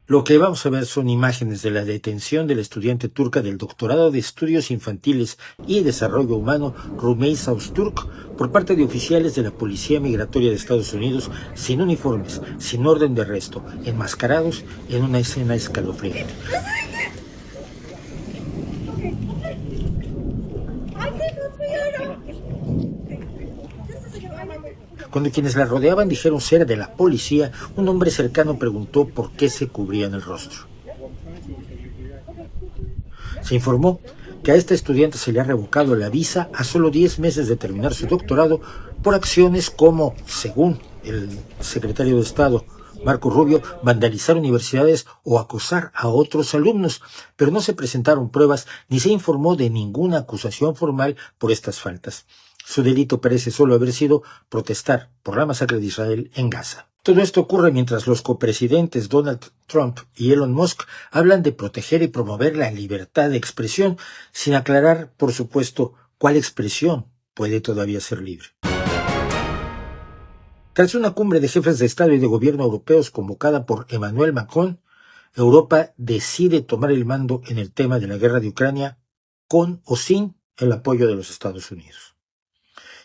Lo que vamos a ver son imágenes de la detención de la estudiante turca del doctorado de Estudios Infantiles y Desarrollo Humano, Rümeysa Öztürk, por parte de oficiales de la Policía Migratoria de Estados Unidos, sin uniformes, sin orden de arresto, enmascarados en una escena escalofriante. Cuando quienes la rodeaban dijeron ser de la policía, un hombre cercano preguntó por qué se cubrían el rostro. Se informó que a esta estudiante se le ha revocado la visa a solo 10 meses de terminar su doctorado por acciones como, según el secretario de Estado, Marco Rubio, vandalizar universidades o acosar a otros alumnos, pero no se presentaron pruebas ni se informó de ninguna acusación formal por estas faltas. Su delito parece solo haber sido protestar por la masacre de Israel en Gaza. Todo esto ocurre mientras los copresidentes Donald Trump y Elon Musk hablan de proteger y promover la libertad de expresión, sin aclarar, por supuesto, cuál expresión puede todavía ser libre. Tras una cumbre de jefes de Estado y de gobierno europeos convocada por Emmanuel Macron, Europa decide tomar el mando en el tema de la guerra de Ucrania, con o sin el apoyo de los Estados Unidos.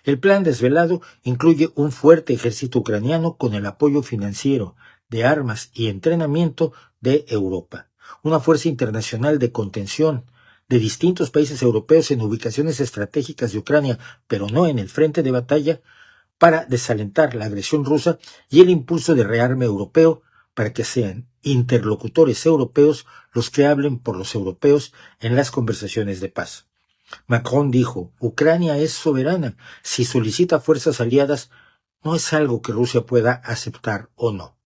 El plan desvelado incluye un fuerte ejército ucraniano con el apoyo financiero, de armas y entrenamiento de Europa, una fuerza internacional de contención de distintos países europeos en ubicaciones estratégicas de Ucrania, pero no en el frente de batalla, para desalentar la agresión rusa y el impulso de rearme europeo para que sean interlocutores europeos los que hablen por los europeos en las conversaciones de paz. Macron dijo, Ucrania es soberana. Si solicita fuerzas aliadas, no es algo que Rusia pueda aceptar o no.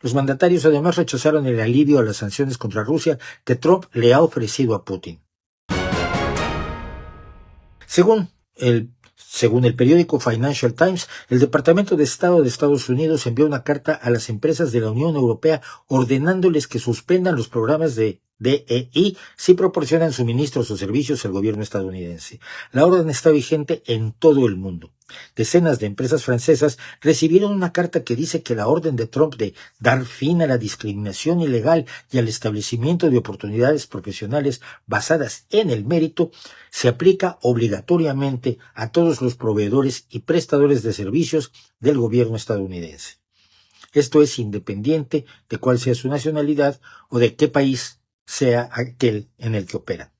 Los mandatarios además rechazaron el alivio a las sanciones contra Rusia que Trump le ha ofrecido a Putin. Según el periódico Financial Times, el Departamento de Estado de Estados Unidos envió una carta a las empresas de la Unión Europea ordenándoles que suspendan los programas de DEI si proporcionan suministros o servicios al gobierno estadounidense. La orden está vigente en todo el mundo. Decenas de empresas francesas recibieron una carta que dice que la orden de Trump de dar fin a la discriminación ilegal y al establecimiento de oportunidades profesionales basadas en el mérito se aplica obligatoriamente a todos los proveedores y prestadores de servicios del gobierno estadounidense. Esto es independiente de cuál sea su nacionalidad o de qué país sea aquel en el que operan.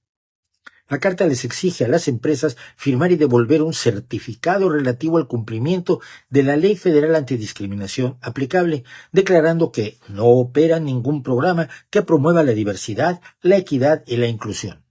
La carta les exige a las empresas firmar y devolver un certificado relativo al cumplimiento de la Ley Federal Antidiscriminación aplicable, declarando que no opera ningún programa que promueva la diversidad, la equidad y la inclusión.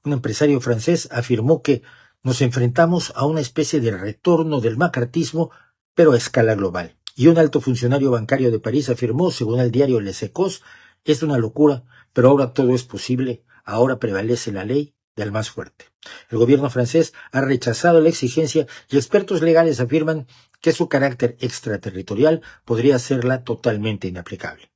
Un empresario francés afirmó que nos enfrentamos a una especie de retorno del macartismo, pero a escala global. Y un alto funcionario bancario de París afirmó, según el diario Les Echos, es una locura, pero ahora todo es posible, ahora prevalece la ley del más fuerte. El gobierno francés ha rechazado la exigencia y expertos legales afirman que su carácter extraterritorial podría hacerla totalmente inaplicable.